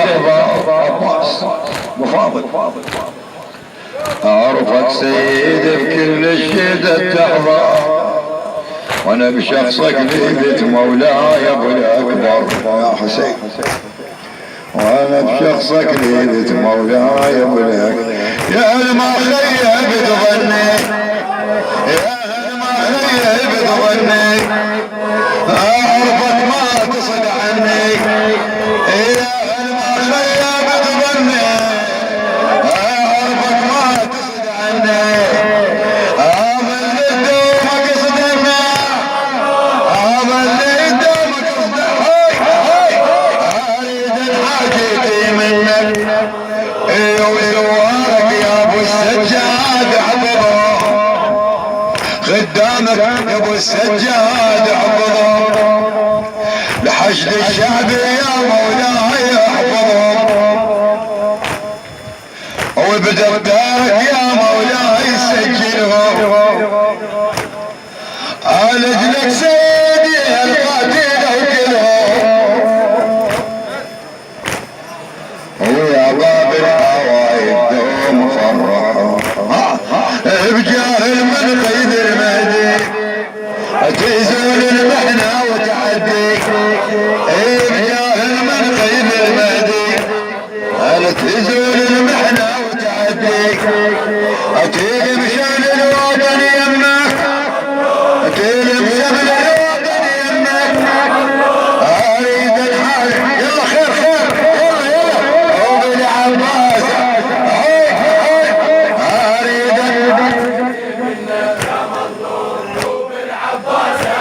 تحظى عباس مفاضل أعرفك سيد بكل شدة تحظى وانا بشخصك ليبت مولاي ابو الاكبر يا حسين وانا بشخصك ليبت مولاي ابو الاكبر يا المخيب بظني يا المخيب بظني اعرفك ما تصد عني يا المخيب بظني اعرفك ما تصد عني خدامك يا ابو السجاد احفظهم لحشد الشعب يا مولاي احفظهم وبدفترك يا مولاي سجلهم على اجلك سيدي القاتل وكلهم ويا باب الهوى يدوم فرحهم بجاه من قيد المهدي تزول المحنة وتعدي بجاه من قيد المهدي تزول المحنة وتعدي اتيلي بشمل الوطن يمك اتيلي بشمل الوطن يمك اريد الحال يلا خير خير يلا يلا وبالعباس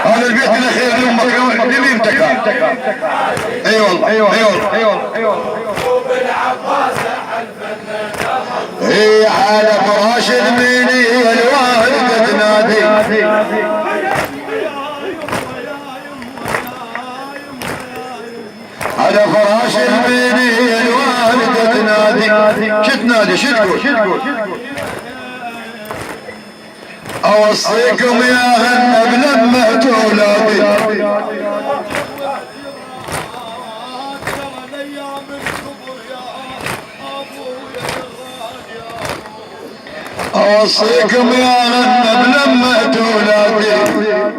هذا البيت الاخير لامك لميمتك اي والله اي والله اي والله اي والله هي على فراش المني الوالده تنادي على فراش المني الوالده تنادي شو تنادي شو تقول اوصيكم يا هنب لما تولادي اوصيكم يا هنب لما تولادي